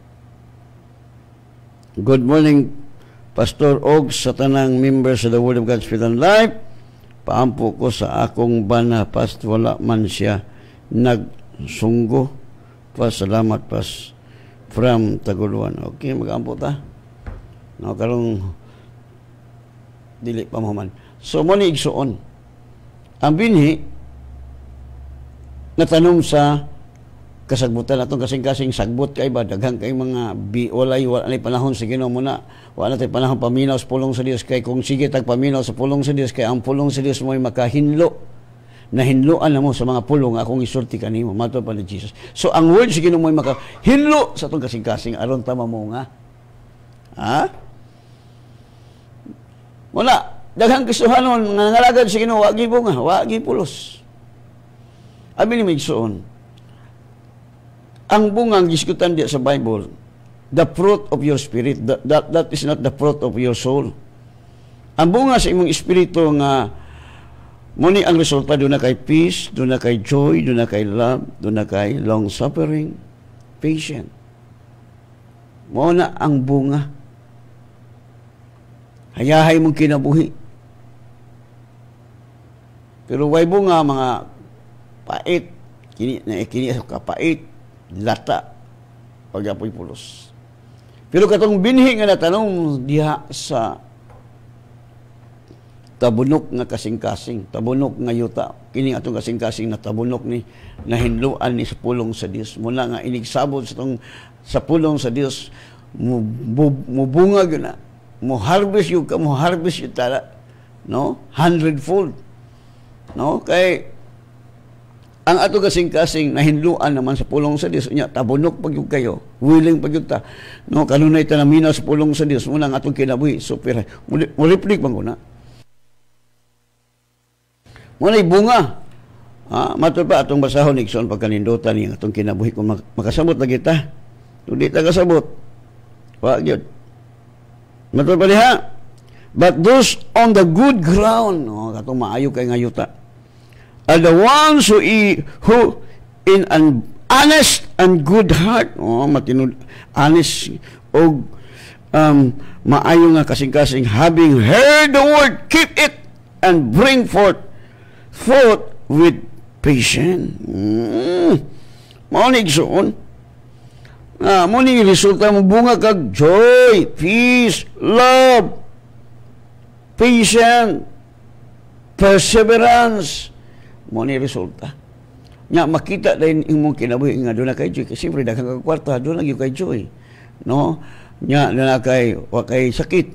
Good morning, Pastor Og, sa tanang members sa the Word of God Spirit and Life. Paampo ko sa akong bana, Pas, wala man siya nagsunggo. Pas, salamat, Pas. From Taguluan. Okay, mag-ampo ta. No, karong dili pa mo man. So, mo ni igsuon. Ang binhi, natanong sa kasagbutan atong kasing-kasing sagbot kay ba daghang kay mga walay panahon sa Ginoo muna wala tay panahon paminaw sa pulong sa Dios kay kung sige tag paminaw sa pulong sa Dios kay ang pulong sa Dios mo'y makahinlo na hinloan na mo sa mga pulong akong isulti kanimo mato pa ni Jesus. So ang word sa Ginoo mo'y makahinlo sa atong kasing-kasing aron tama mo nga wala daghang Kristohanon nga nangalagad sa Ginoo, wagi bunga, wagi pulos. Abi ni Migsoon, ang bunga ang giskutan di sa Bible, the fruit of your spirit, that is not the fruit of your soul. Ang bunga sa imong espiritu nga muni ang resulta, doon na kay peace, doon na kay joy, doon na kay love, doon na kay long-suffering, patient. Mo na ang bunga. Hayahay mong kinabuhi. Pero way bunga, mga pait, kini sa kapait, lata, pag-apoy pulos. Pero katong binhi nga natanong diha sa tabunok nga kasing-kasing, tabunok nga yuta, kini atong kasing-kasing na tabunok ni nahinluan ni sa pulong sa Dios. Muna nga inigsabot sa pulong sa Dios, mubunga yun na, mo harvest yun tala, no? 100-fold. No? Kay ang atong kasing-kasing nahinluan naman sa pulong sa Dios, nya tabunok pag yung kayo, willing pag yung ta, no? Kanunay ta namina sa pulong sa Dios, muna nga atong kinabuhi, super, muliplik bang kuna. Muna'y bunga. Matod pa atong basahon Nixon pagkanindutan ni atong kinabuhi kung makasabot na kita. Kung di ta kasabot, wag yun. Matod pa diha. But those on the good ground, katong maayo kay ngayuta, are the ones who in an honest and good heart, matinud, honest o maayo nga kasing-kasing, having heard the word, keep it and bring forth with patience. Maunig soon. Maunig resulta mo bunga kag joy, peace, love, patience, perseverance. Maunig resulta. Nya makita din imong kinabuhi nga doon na kay joy. Kasi siyempre daghang kwarta doon na kay joy. No? Nya na kay wa kay sakit.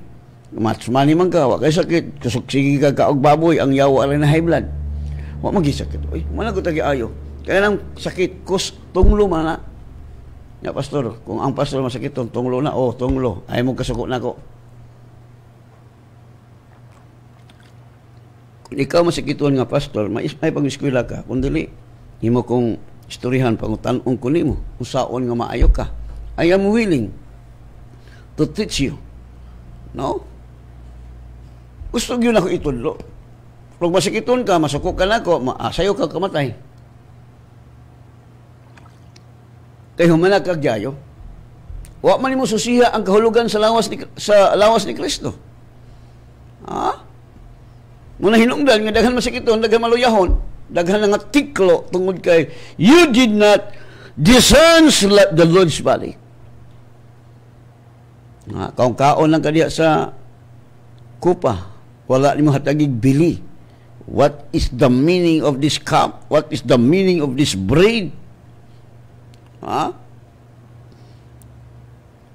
Matsmani man ka, wa kay sakit. Kusuksigi ka kaog baboy ang yawa rin na high blood. Wa magisakit. Uy, managot agi ayo. Kaya nang sakit kus tunglo man na. Ya pastor, kung ang pastor masakit tunglo na, tunglo. Ay mo kasuko nako. Kung ikaw masakiton nga pastor, may pag-eskwela ka. Kung dili, imo kong istoryahan pangutan-ong ko nimo. Kung saon nga maayo ka. I am willing to teach you. No? Gusto yun ako itudlo. Kung masikiton ka, masukok ka na ako, sayo ka kamatay. Kaya humana kagyayo. Wa man mo susiha ang kahulugan sa lawas ni Kristo. Muna hinungdan nga daghan masikiton, daghan maluyahon, daghan nga tiklo tungod kay you did not discern the Lord's body. Kaon lang kadiya sa kupa, wala nimo hatagig bili. What is the meaning of this cup? What is the meaning of this bread?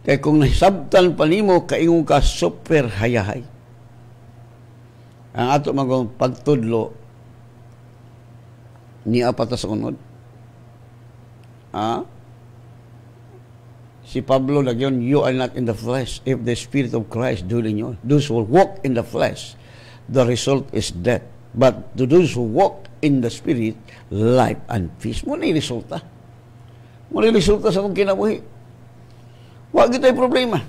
Kaya kung nahisabtan pa nimo, kaingon ka super hayahay. Ang ato magong pagtudlo ni apat sa unod. Si Pablo lagyon, you are not in the flesh if the Spirit of Christ dwell in you. Those who walk in the flesh, the result is death. But to those who walk in the Spirit, life and peace. Muna yung resulta. Muna yung resulta sa kong kinabuhi. Huwag ito'y problema.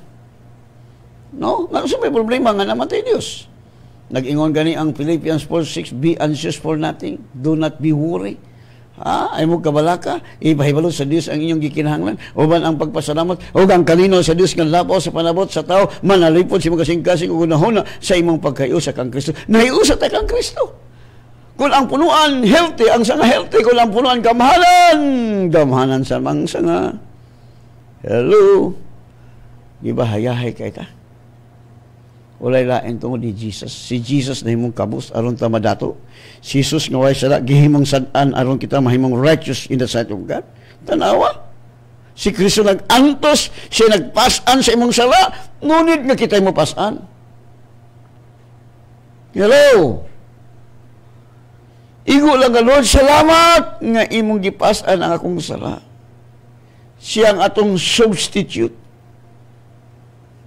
No? Nga may problema nga namatay Diyos. Nag-ingon gani ang Philippians 4:6, be anxious for nothing. Do not be worried. Ay mo kabalaka, ipahibalot sa Dios ang inyong gikinahanglan, uban ang pagpasalamat, ug ang kalinaw sa Dios nga lapaw sa panabot sa tao, manalipod si mga kasing-kasing ug unahuna sa imong pagkayusa kang Kristo. Nahiusa ta kang Kristo. Kung ang punuan healthy, ang sanga healthy, kung ang punuan gamhanan sa mga sanga. Hello. Gibahayahay kay ta. Walay lain tungod ni Jesus. Si Jesus na himong kabus aron ta madato. Si Jesus nga way sala gihimong sad-an aron kita mahimong righteous in the sight of God. Tanawa. Si Kristo nag-antos, siya nagpasan sa imong sala, ngunit nga kita mo pasan. Hello. Igo lang nga Lord, salamat nga imong gipasan ang akong sala. Siya ang atong substitute.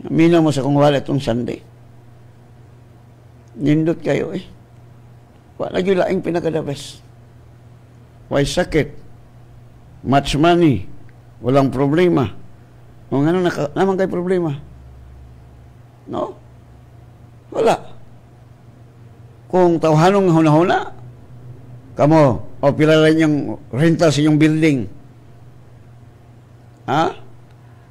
Mina mo sa kong wala itong Sunday. Nindot kayo eh. Wala gyud laing pinaka-the best. Why sakit? Much money. Walang problema. O nga naman kay problema? No? Wala. Kung tawhanong huna-huna, kamo, o pila lang yung rental sa inyong building. Ha?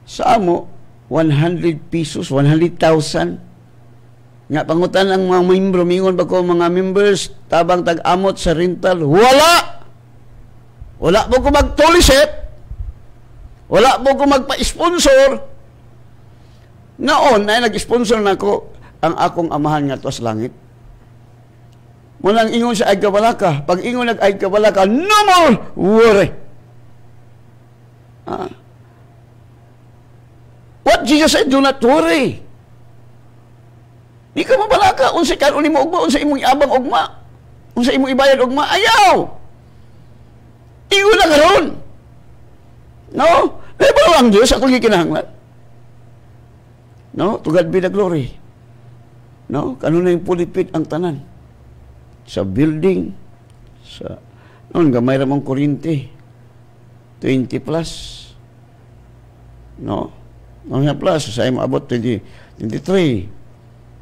Sa amo, 100 pesos, 100,000. Nga pangutan ang mga membro, mingon ba ko mga members, tabang tag-amot sa rental, wala! Wala po ko mag-tolisip, wala po ko magpa-sponsor. Noon ay nag-sponsor na ko ang akong amahan nga to sa langit. Munang ingon sa Aig Kabalaka, pag ingon nag-Aig Kabalaka, no more worry. What Jesus said, do not worry. Di ka mabalaka, unsay karon nimo ugma, unsay imong iabang ugma, unsay imong ibayad ugma, ayaw. Ingon na karon. No? Pero ang Diyos atong gikinahanglan. No? To God be the glory. No? Kanunay yung pulipit ang tanan. Sa building, sa noon gamay ra mong kuryente. 20 plus. No? Mga plus sa imo abot 23.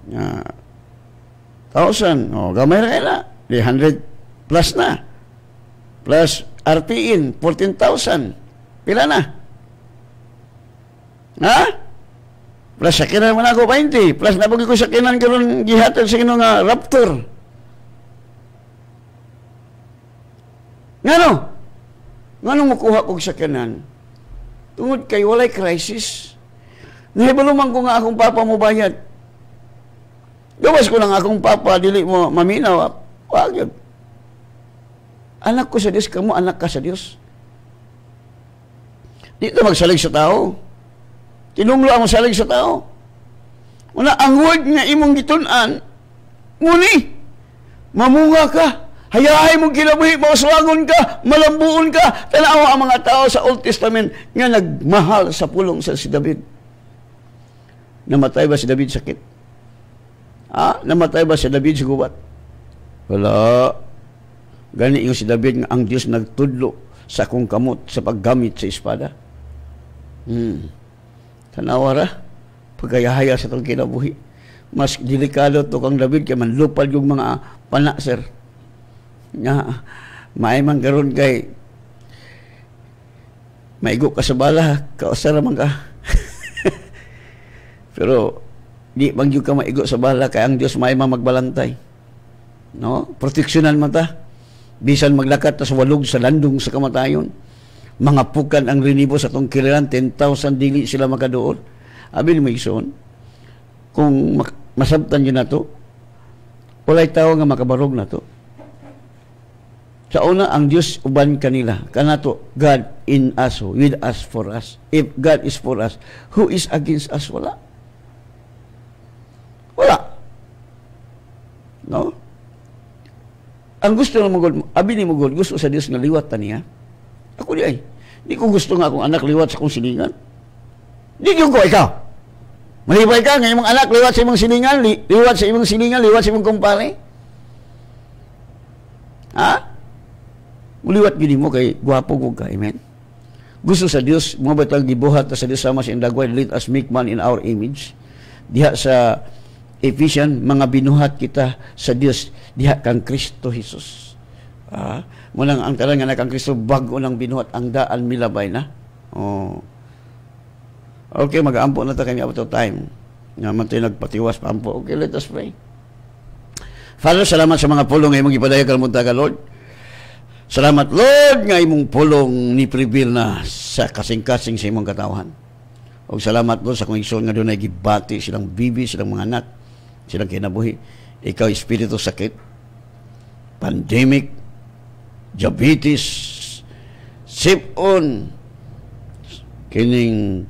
1,000. O, gamay ra na. 100 plus na. Plus RPN, 14,000. Pila na? Ha? Plus sakinan mo na ako 20. Plus nabagi ko sakinan karon gihatag sa kino nga Raptor. Ngano? Ngano makuha kong sakinan? Tungod kay walay crisis. Nahibalo man ko nga akong papa mo bayad. Gawas ko lang akong papa, dili mo maminaw. Wag yun. Anak ko sa Diyos, kamo anak ka sa Diyos. Di ka magsalig sa tao. Tinunglo ang salig sa tao. Una, ang word nga imong gitunan, muni, mamunga ka, hayahay mong kinabuhi, mauswangon ka, malambuon ka. Tanawa ang mga tao sa Old Testament nga nagmahal sa pulong sa si David. Namatay ba si David sakit? Namatay ba si David sa gubat? Wala. Gani yung si David nga ang Diyos nagtudlo sa akong kamot sa paggamit sa espada. Tanawara, pagkayahaya sa itong kinabuhi. Mas delikado to kang David kaya manlupad yung mga pana, sir. Nga, maayman karon kay maigo ka sa bala, kausara man ka. Pero di bagyo ka maigo sa bala kay ang Dios may magbalantay. No? Proteksyonan man ta. Bisan maglakat ta sa walog sa landong sa kamatayon. Mga pukan ang rinibo sa tong kiliran, 10,000 dili sila makaduol. Abi ni Mason, kung masabtan yun na to, walay tao nga makabarog na to. Sa una, ang Diyos uban kanila. Kanato, God in us, with us, for us. If God is for us, who is against us? Wala. Wala. No? Ang gusto ng Mugod, abi ni Mugod, gusto sa Diyos nga liwat ta niya. Ako di ay. Di ko gusto nga akong anak liwat sa akong silingan. Di ko ikaw. Malibay ka nga imong anak liwat sa imong silingan, liwat sa imong silingan, liwat sa imong kumpare. Ha? Muliwat gini mo kay gwapo ko ka, amen? Gusto sa Diyos, mga batang gibuhat sa Diyos sama sa indagway, let us make man in our image. Diha sa Ephesians, mga binuhat kita sa Diyos, diha kang Kristo Jesus. Munang ang talang nga kang Kristo, bago ng binuhat, ang daan milabay na. Oh. Okay, mag-aampo na ta kami out of time. Nga man tayo nagpatiwas pa ampo. Okay, let us pray. Father, salamat sa mga pulong nga imong ipadayag kalmunta ka, Lord. Salamat, Lord, nga imong pulong ni prevail na sa kasing-kasing sa imong katawhan. O salamat, Lord, sa kong igsoon nga doon ay gibati silang bibi, silang mga anak, silang kinabuhi. Ikaw, espiritu sakit, pandemic, diabetes, sipon, kining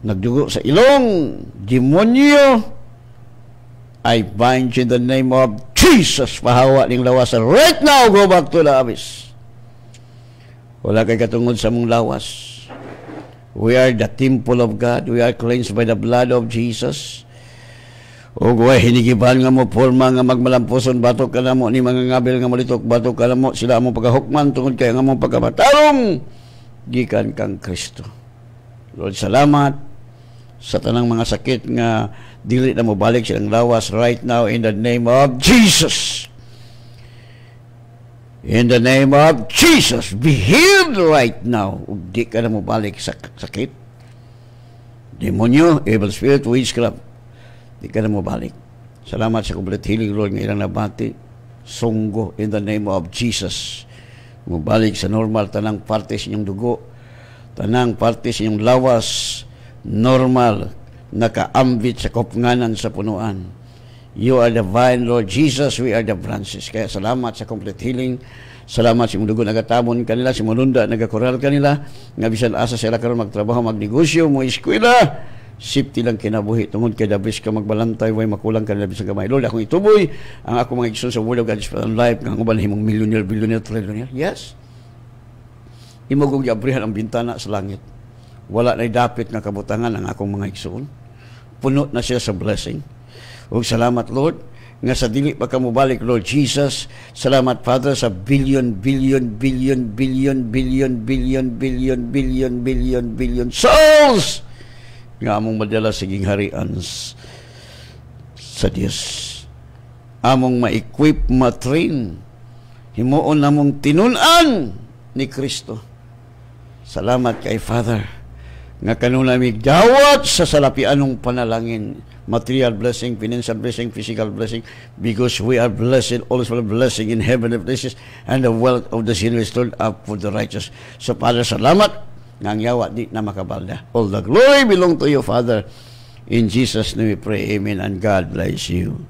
nagdugo sa ilong, demonyo, I bind you in the name of Jesus. Pahawa ning lawasan. Right now, go back to the abyss. Wala kay katungod sa mong lawas. We are the temple of God. We are cleansed by the blood of Jesus. O way hinigiban nga mo forma nga magmalampuson batok ka namo ni mga ngabil nga malitok batok ka namo sila among pagahukman tungod kay nga among pagkamatarong gikan kang Kristo. Lord, salamat sa tanang mga sakit nga dili na mo balik silang lawas right now in the name of Jesus. In the name of Jesus, be healed right now. Ug di ka na mo balik sa sakit. Demonyo, evil spirit, witchcraft, di ka na mo balik. Salamat sa complete healing, Lord, nga ilang nabati. Sunggo, in the name of Jesus. Mubalik sa normal, tanang parte sa inyong dugo, tanang parte sa inyong lawas, normal, nakaambit sa kopnganan sa punuan. You are the vine, Lord Jesus, we are the branches. Kaya salamat sa complete healing. Salamat sa imong dugo nagatamon kanila, sa mulunda nagakoral kanila, nga bisan asa sila karon magtrabaho, magnegosyo, mo eskwela, safety lang kinabuhi tungod kay dabis ka magbalantay way makulang ka labis sa gamay. Lord, akong ituboy ang ako mga igsoon sa Word of God for life nga uban himong millionaire, billionaire, trillionaire. Yes. Imo kong giabrihan ang bintana sa langit. Wala na dapit nga kabutangan ang akong mga igsoon. Puno na siya sa blessing. Ug salamat, Lord, nga sa dili pa ka mobalik, Lord Jesus. Salamat, Father, sa billion souls nga among madala sa gingharian sa Dios. Among ma-equip, ma-train, himuon namong tinunan ni Kristo. Salamat kay Father nga kanunay mi dawat sa salapianong panalangin, material blessing, financial blessing, physical blessing, because we are blessed, also blessing in heavenly places, and the wealth of the sinner is stored up for the righteous. So Father, salamat nga ang yawa di na makabalda. All the glory belong to you, Father. In Jesus' name we pray, amen, and God bless you.